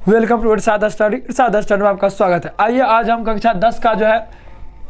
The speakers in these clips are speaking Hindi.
वेलकम टू सादा स्टडी में आपका स्वागत है। आइए आज हम कक्षा 10 का जो है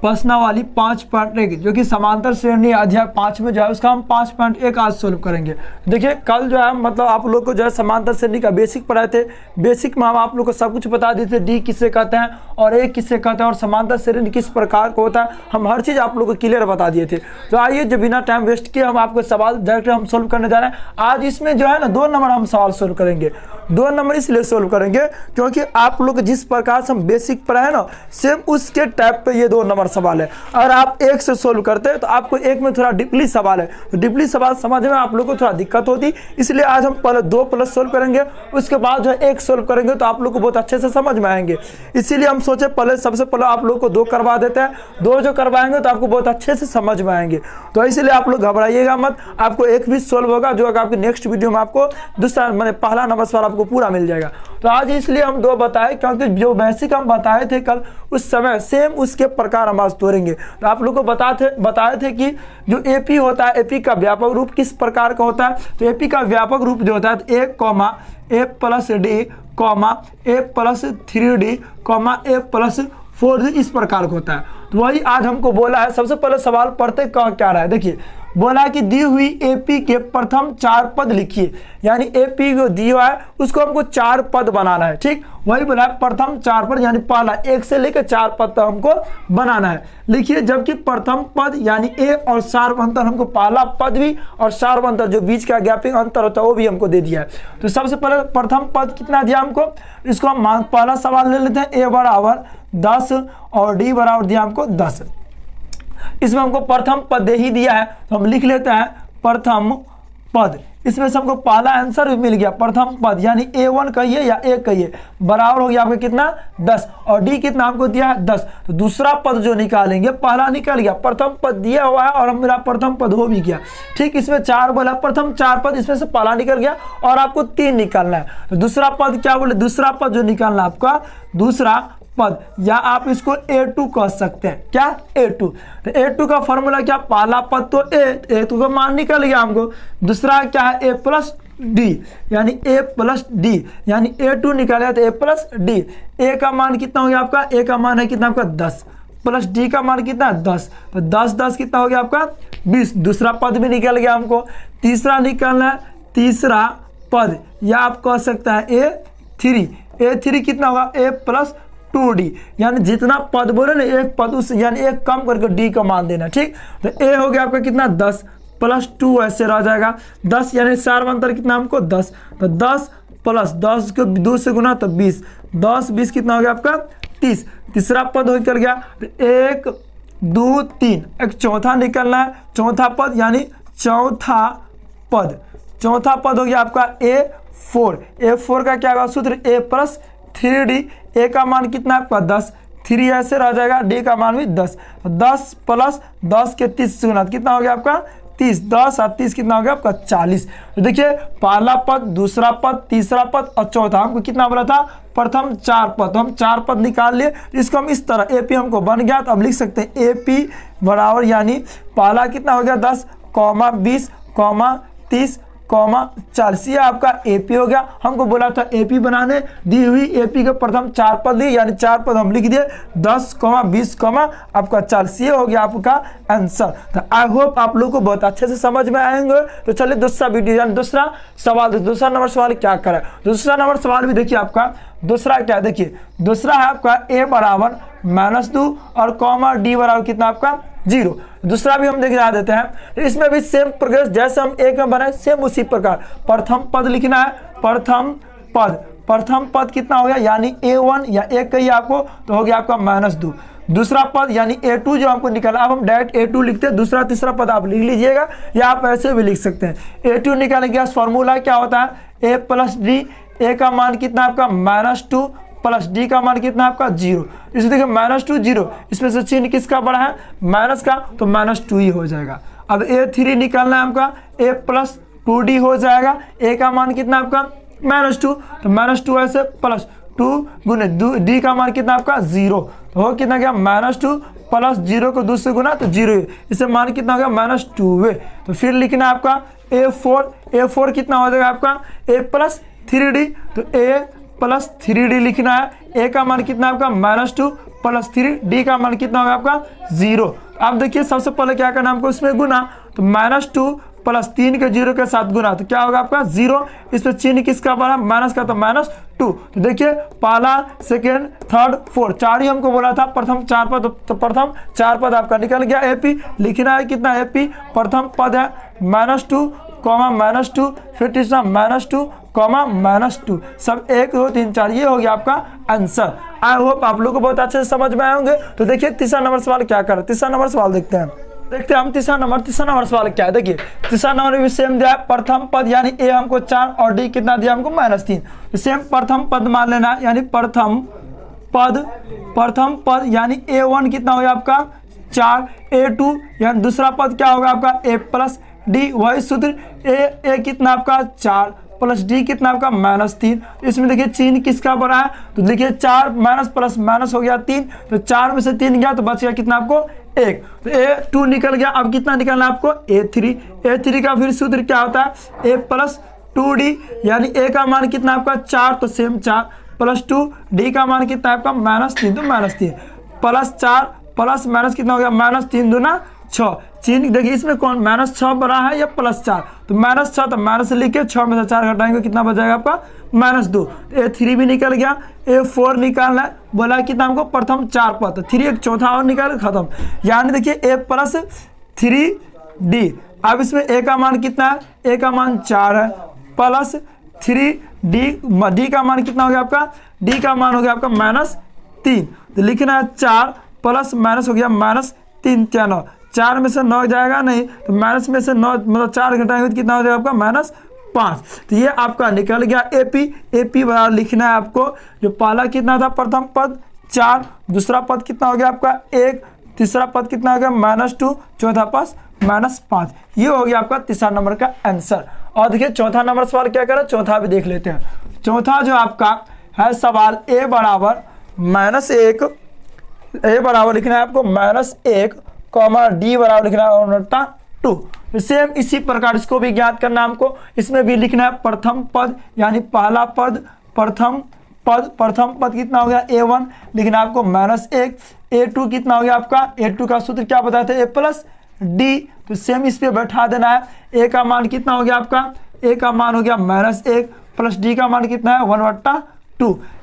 प्रश्नावली 5.1 जो कि समांतर श्रेणी अध्याय 5 में जो है उसका हम 5.1 आज सोल्व करेंगे। देखिए कल जो है मतलब आप लोग को जो है समांतर श्रेणी का बेसिक पढ़ाए थे। बेसिक में हम आप लोग को सब कुछ बता दिए थे, डी किसे कहते हैं और ए किसे कहते हैं और समांतर श्रेणी किस प्रकार का होता है, हम हर चीज़ आप लोग को क्लियर बता दिए थे। तो आइए जो बिना टाइम वेस्ट किए हम आपको सवाल डायरेक्ट हम सोल्व करने जा रहे हैं। आज इसमें जो है ना 2 नंबर हम सवाल सोल्व करेंगे। 2 नंबर इसलिए सोल्व करेंगे क्योंकि आप लोग जिस प्रकार से हम बेसिक पढ़ाए ना सेम उसके टाइप पे ये 2 नंबर सवाल है। अगर आप एक से सोल्व करते हैं तो आपको एक में थोड़ा डीपली सवाल है, तो डीपली सवाल समझ में आप लोग को थोड़ा दिक्कत होती, इसलिए आज हम पहले 2 प्लस सोल्व करेंगे, उसके बाद जो है 1 सोल्व करेंगे तो आप लोग को बहुत अच्छे से समझ में आएंगे। इसीलिए हम सोचे पहले सबसे पहले आप लोग को 2 करवा देते हैं। 2 जो करवाएंगे तो आपको बहुत अच्छे से समझ में आएंगे, तो इसलिए आप लोग घबराइएगा मत। आपको 1 भी सोल्व होगा जो आपकी नेक्स्ट वीडियो में आपको दूसरा मैंने पहला नंबर सवाल आपको पूरा मिल जाएगा। तो आज इसलिए हम 2 बताए क्योंकि जो बेसिक हम बताए थे कल उस समय सेम उसके प्रकार हम आज तोड़ेंगे। तो आप लोग को बताए थे कि जो एपी होता है, एपी का व्यापक रूप किस प्रकार का होता है। तो एपी का व्यापक रूप जो होता है ए कॉमा ए प्लस डी कॉमा ए प्लस 3d कॉमा ए प्लस 4d इस प्रकार का होता है। तो वही आज हमको बोला है। सबसे पहले सवाल पढ़ते क्या रहा है, देखिए बोला कि दी हुई एपी के प्रथम 4 पद लिखिए, यानी एपी को दिया है उसको हमको 4 पद बनाना है। ठीक, वही बोला है प्रथम 4 पद यानी पहला 1 से लेकर 4 पद तक हमको बनाना है। लिखिए जबकि प्रथम पद यानी ए और सार्वंतर हमको पहला पद भी और सार्वंतर जो बीच का गैपिंग अंतर होता है वो भी हमको दे दिया है। तो सबसे पहले प्रथम पद कितना दिया हमको, इसको हम पहला सवाल ले लेते हैं। ए बराबर 10 और डी बराबर दिया हमको 10। इसमें हमको प्रथम पद दे ही दिया है तो हम लिख लेते हैं प्रथम पद। इसमें से हमको पहला आंसर भी मिल गया, प्रथम पद यानी A1 कहिए या A कहिए बराबर हो गया आपका कितना 10 और D कितना हमको दिया है 10। तो दूसरा पद जो निकालेंगे, पहला निकल गया, प्रथम पद दिया हुआ है और मेरा प्रथम पद हो भी गया। ठीक, इसमें 4 बोला, प्रथम 4 पद, इसमें से पहला निकल गया और आपको 3 निकालना है। तो दूसरा पद क्या बोले, दूसरा पद जो निकालना आपका दूसरा पद, या आप इसको A2 कह सकते हैं। क्या A2, तो A2 का फॉर्मूला क्या, पहला पद तो A2 का मान निकल गया हमको, दूसरा क्या है A प्लस D यानी A प्लस D यानी A2 निकाला तो A प्लस D। A का मान कितना हो गया आपका, A का मान है कितना आपका 10 प्लस D का मान कितना 10, तो 10 कितना हो गया आपका 20। दूसरा पद भी निकल गया हमको। तीसरा निकलना है तीसरा पद, या आप कह सकते हैं A3 कितना होगा A प्लस 2d यानी जितना पद बोले ना एक पद उस यानी एक कम करके d का मान देना। ठीक, तो a हो गया आपका कितना 10 प्लस 2 ऐसे रह जाएगा 10 यानी सार्वंतर कितना हमको 10, तो 10 प्लस 10 को 2 से गुना तो 20, 10 कितना हो गया आपका 30। तीसरा पद निकल गया, तो 1 2 3 एक चौथा निकलना है, चौथा पद यानी चौथा पद हो गया आपका A4 का क्या होगा सूत्र A प्लस 3d। ए का मान कितना आपका 10, 3 ऐसे रह जाएगा, डी का मान भी 10, 10 प्लस 10 के 30 से गुना कितना हो गया आपका 30, 10 और 30 कितना हो गया आपका 40। तो देखिए पहला पद, दूसरा पद, तीसरा पद और चौथा हमको कितना बोला था प्रथम 4 पद, तो हम 4 पद निकाल लिए। इसको हम इस तरह एपी हमको बन गया, तो अब लिख सकते हैं एपी बराबर यानी पहला कितना हो गया 10, 20, 30, 40, ये आपका एपी हो गया। हमको बोला था एपी बनाने, दी हुई एपी के प्रथम 4 पद दी यानी 4 पद हम लिख दिए 10, 20, आपका 40, ये हो गया आपका आंसर। तो आई होप आप लोग को बहुत अच्छे से समझ में आएंगे। तो चलिए दूसरा वीडियो यानी दूसरा सवाल, दूसरा नंबर सवाल क्या करें। दूसरा नंबर सवाल भी देखिए आपका दूसरा क्या, देखिए दूसरा है आपका a बराबर -2 और कॉमा d बराबर कितना आपका 0। दूसरा भी हम देख देते हैं। इसमें भी सेम प्रोग्रेस जैसे हम एक में बनाए सेम उसी प्रकार प्रथम पद लिखना है। प्रथम पद कितना हो गया यानी A1 या A कहिए आपको, तो हो गया आपका -2। दूसरा पद यानी A2 जो हमको निकाला, अब हम डायरेक्ट A2 लिखते हैं, दूसरा तीसरा पद आप लिख लीजिएगा या आप ऐसे भी लिख सकते हैं। A2 निकालने के फॉर्मूला क्या होता है A प्लस D। A का मान कितना आपका -2 प्लस D का मान कितना आपका 0। इसे देखिए -2 0, इसमें से चिन्ह किसका बड़ा है माइनस का, तो -2 ही हो जाएगा। अब A3 निकालना है आपका A प्लस 2D हो जाएगा। A का मान कितना आपका -2, तो -2 ऐसे प्लस 2 गुने D का मान कितना आपका 0, तो हो कितना गया -2 प्लस 0 को 2 से गुना तो 0, इसे मान कितना हो गया -2। तो फिर लिखना है आपका A4 कितना हो जाएगा आपका A प्लस 3D, तो A प्लस 3d लिखना है। ए का मान कितना है आपका -2 प्लस 3, डी का मान कितना होगा आपका 0। अब देखिए सबसे पहले क्या करना है हमको इसमें गुना, तो -2 प्लस 3 के 0 के साथ गुना, तो क्या होगा आपका 0। इसमें चिन्ह किसका बना, माइनस का, तो -2। तो देखिए पहला, सेकेंड, थर्ड, फोर्थ, 4 ही हमको बोला था, प्रथम 4 पद, तो प्रथम 4 पद आपका निकल गया। एपी लिखना है कितना, एपी प्रथम पद है -2 -2, फिर तीसरा -2 -2, सब 1 2 3 4, ये हो गया आपका आंसर। आई होप आप लोग को बहुत अच्छे से समझ में आए होंगे। तो देखिए तीसरा नंबर सवाल क्या कर, तीसरा नंबर सवाल देखते हैं हम। तीसरा नंबर सवाल क्या है, देखिए तीसरा नंबर भी सेम दिया है, प्रथम पद यानी ए हमको 4 और डी कितना दिया हमको -3। तो सेम प्रथम पद मान लेना, यानी प्रथम पद यानी A1 कितना होगा आपका 4, A2 यानी दूसरा पद क्या होगा आपका A प्लस डी, वही सूत्र ए कितना आपका 4 प्लस डी कितना आपका -3। इसमें देखिए चिन्ह किसका बना है, तो देखिए 4 माइनस प्लस माइनस हो गया 3, तो 4 में से 3 गया तो बच गया कितना आपको 1, तो A2 निकल गया। अब कितना निकलना है आपको A3 का फिर सूत्र क्या होता है A प्लस 2D, यानी A का मान कितना आपका 4, तो सेम 4 प्लस 2, डी का मान कितना आपका -3, तो -3 प्लस 4 प्लस माइनस कितना हो गया -3 दूना 6। चिन्ह देखिए इसमें कौन -6 बड़ा है या +4, तो -6, तो माइनस लिख के 6 में से 4 घटाएंगे कितना बच जाएगा आपका -2। A3 भी निकल गया। A4 निकालना है, बोला कितना हमको प्रथम 4 पद, तो 3 एक चौथा और निकाल खत्म, यानी देखिए A प्लस 3D। अब इसमें A का मान कितना है, A का मान 4 है प्लस 3D, डी का मान कितना हो गया आपका, डी का मान हो गया आपका -3, तो लिखना है 4 प्लस माइनस हो गया -3 क्या 9, 4 में से 9 जाएगा नहीं, तो माइनस में से 9 मतलब 4 घटाएंगे तो कितना हो जाएगा आपका -5। तो ये आपका निकल गया एपी बराबर लिखना है आपको, जो पहला कितना था प्रथम पद 4, दूसरा पद कितना हो गया आपका 1, तीसरा पद कितना हो गया -2, चौथा पद -5। ये हो गया आपका तीसरा नंबर का आंसर। और देखिए चौथा नंबर सवाल क्या करें, चौथा भी देख लेते हैं। चौथा जो आपका है सवाल A बराबर -1, A बराबर लिखना है आपको -1, डी बराबर लिखना है 2। सेम इसी प्रकार इसको भी ज्ञात करना हमको। इसमें भी लिखना है प्रथम पद यानी पहला पद, प्रथम पद कितना हो गया A1, लिखना है आपको -1, A2 कितना हो गया आपका, A2 का सूत्र क्या बताते हैं A प्लस डी, तो सेम इस पे बैठा देना है। A का मान कितना हो गया आपका, A का मान हो गया -1 प्लस डी का मान कितना है 1/2।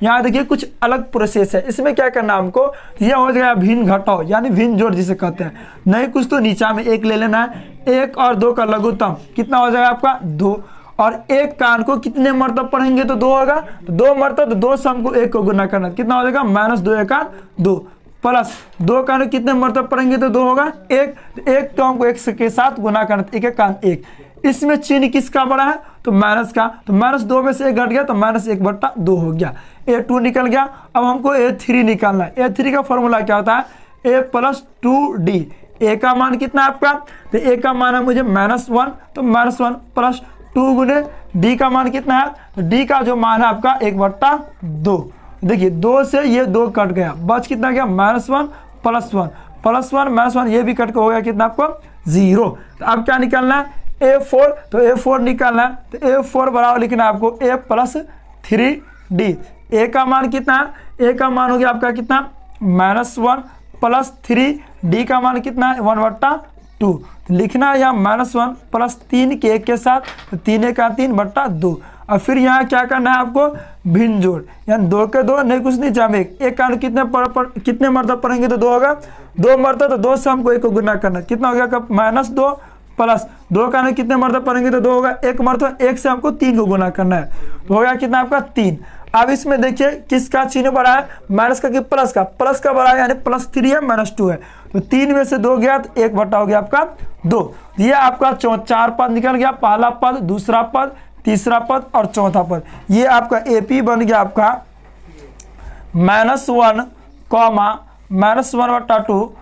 यहाँ देखिए कुछ अलग प्रोसेस है, इसमें क्या करना हमको, ये हो जाएगा भिन्न घटाओ यानी भिन्न जोड़ जिसे कहते हैं, नहीं कुछ तो नीचा में 1 ले लेना है। 1 और 2 का लघुत्तम कितना हो जाएगा आपका 2, और 1 का को कितने मरतब पढ़ेंगे तो 2 होगा, तो 2 मरतब, तो 2 से हमको 1 को गुना करना, कितना हो जाएगा -2 1 2 प्लस 2 का कितने मरतब पढ़ेंगे तो 2 होगा 1, तो 1 तो हमको 1 के साथ गुना करना, 1 का 1। इसमें चिन्ह किसका बड़ा है, तो माइनस का, तो -2 में से 1 घट गया तो -1/2 हो गया। A2 निकल गया। अब हमको A3 निकालना है। A3 का फॉर्मूला क्या होता है A प्लस 2D। A का मान कितना है आपका, तो A का मान है मुझे -1, तो -1 प्लस 2 गुने D का मान कितना है, तो D का जो मान है आपका 1/2। देखिए 2 से ये 2 कट गया, बच कितना गया -1 प्लस 1 -1, ये भी कट के हो गया कितना आपको 0। तो अब क्या निकालना है A4, तो A4 निकालना है, तो A4 बराबर लिखना है आपको A प्लस 3D। A का मान कितना है, A का मान हो गया आपका कितना -1 प्लस 3D का मान कितना है 1/2। लिखना है यहाँ -1 प्लस 3 के 1 के साथ, तो 3 का 3/2। और फिर यहाँ क्या करना है आपको भिन्न जोड़, यानी 2 के 2 नहीं कुछ नहीं जामे, 1 का कितने मरतब पढ़ेंगे तो 2 होगा, 2 मरतब, तो 2 से हमको 1 को गुना करना, कितना हो गया -2 प्लस 2 का कितने मरतब पढ़ेंगे तो 2 होगा, 1 मरतब, 1 से हमको 3 को गुना करना है, तो हो गया कितना आपका 3। अब इसमें देखिए किसका चिन्ह बड़ा है, माइनस का कि प्लस का बड़ा है, यानी +3 है -2 है, तो 3 में से 2 गया तो 1/2 हो गया आपका 2। ये आपका 4 पद निकल गया, पहला पद, दूसरा पद, तीसरा पद और चौथा पद। ये आपका AP बन गया आपका -1, -1/2,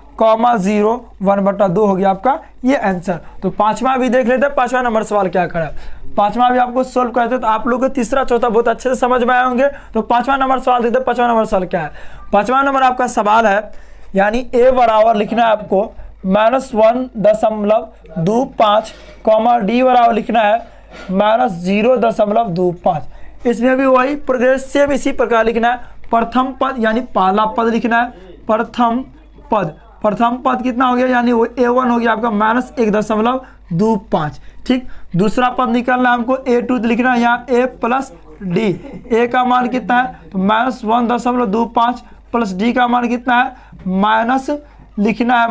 0, 1/2 हो गया आपका ये आंसर। तो पांचवा भी देख लेते हैं, पांचवा नंबर सवाल क्या करा, पांचवा भी आपको सोल्व करते तो आप लोग को तीसरा चौथा बहुत अच्छे से समझ में आए होंगे। तो पांचवा नंबर सवाल देते हैं। पांचवा नंबर सवाल क्या है, पांचवा नंबर आपका सवाल है, यानी A बराबर लिखना है आपको -1.25, D बराबर लिखना है -0.25। इसमें भी वही प्रोग्रेस सेम इसी प्रकार लिखना है। प्रथम पद यानी पहला पद लिखना है, प्रथम पद कितना हो गया, यानी वो A1 हो गया आपका -1.25। ठीक, दूसरा पद निकालना है हमको A2 लिखना है, यहाँ A प्लस डी, A का मान कितना है तो -1.25 प्लस डी का मान कितना है माइनस लिखना है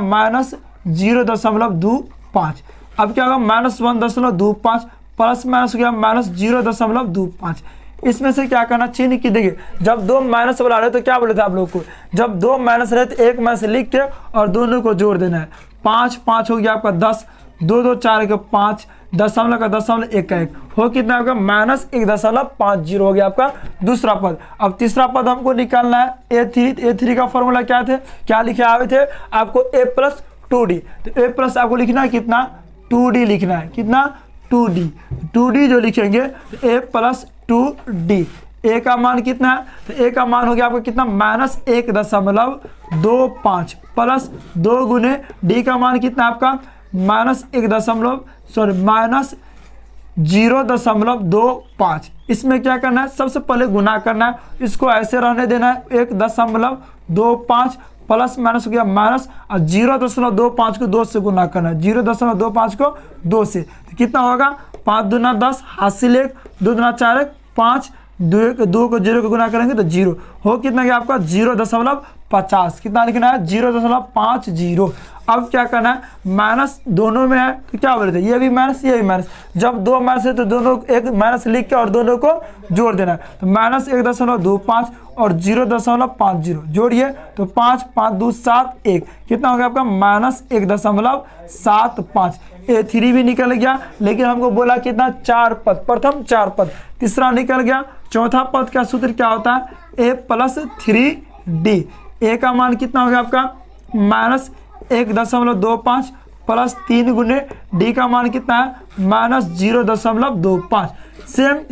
-0.25। अब क्या होगा -1.25 प्लस माइनस हो गया -0.25। इसमें से क्या करना, चिन्ह की देखिए, जब दो माइनस बुला रहे तो क्या बोले थे आप लोग को, जब दो माइनस रहे तो एक माइनस लिख के और दोनों को जोड़ देना है। 5 हो गया आपका 10, 2 4 के 5, दशमलव का दशमलव 1 का 1 हो कितना आपका -1.50 हो गया आपका दूसरा पद। अब तीसरा पद हमको निकालना है A3 का फॉर्मूला क्या लिखे आए थे आपको A प्लस 2D, तो A प्लस आपको लिखना है कितना 2D लिखना है, कितना 2D जो लिखेंगे तो A प्लस 2D। A का मान कितना है तो A का मान हो गया आपको कितना -1.25 प्लस 2 गुने D का मान कितना आपका -0.25। इसमें क्या करना है, सबसे पहले गुना करना है, इसको ऐसे रहने देना है 1.25 प्लस माइनस हो गया माइनस, और 0.25 को 2 से गुना करना है, 0.25 को 2 से, तो कितना होगा 5 दूना 10, हासिल 1, 2 दूना 4 1 5, 2 को 0 को गुना करेंगे तो 0 हो कितना गया आपका 0.50। कितना लिखना है 0.50। अब क्या करना है, माइनस दोनों में है तो क्या बोले थे, ये भी माइनस ये भी माइनस, जब दो माइनस है तो दोनों एक माइनस लिख के और दोनों को जोड़ देना है, तो -1.25 और 0.50 जोड़िए तो 5 5 2 7 1 कितना हो गया आपका -1.75। A3 भी निकल गया, लेकिन हमको बोला कितना 4 पद, प्रथम 4 पद, तीसरा निकल गया। चौथा पद का सूत्र क्या होता है A प्लस 3D। A का मान कितना हो गया आपका -1.25 प्लस 3 गुने D का मान कितना है -0.25।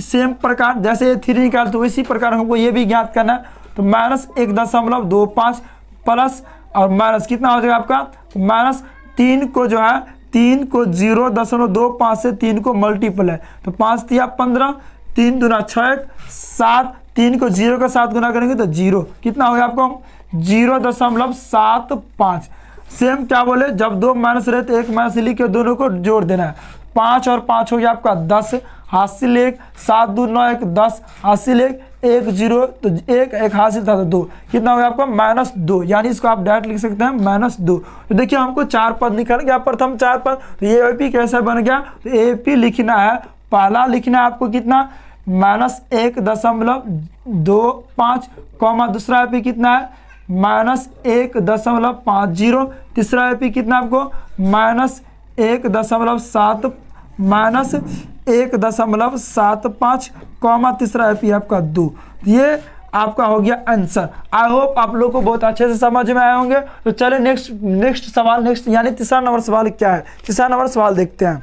सेम प्रकार जैसे A3 निकाल तो इसी प्रकार हमको ये भी ज्ञात करना है, तो -1.25 प्लस और माइनस कितना हो जाएगा आपका -3 को जो है 3 को 0.25 से 3 को मल्टीपल है, तो 5 तिया 15, 3 दूना 6 7, 3 को 0 का 7 गुना करेंगे तो 0 कितना हो गया आपको 0.75। सेम क्या बोले, जब दो माइनस रहे तो एक माइनस लिख के दोनों को जोड़ देना है। 5 और 5 हो गया आपका 10, हासिल 1, 7 2 9 1 10, हासिल 1 1 0, तो 1 हासिल था तो 2 कितना हो गया आपका -2, यानी इसको आप डायरेक्ट लिख सकते हैं -2। तो देखिए हमको 4 पद निकल गया, प्रथम 4 पद, तो ये AP कैसा बन गया, तो AP लिखना है, पहला लिखना है आपको कितना -1.25, दूसरा AP कितना है -1.50, तीसरा AP कितना आपको -1.75, तीसरा AP आपका 2। ये आपका हो गया आंसर। आई होप आप लोग को बहुत अच्छे से समझ में आए होंगे। तो चले नेक्स्ट सवाल, यानी तीसरा नंबर सवाल क्या है, तीसरा नंबर सवाल देखते हैं।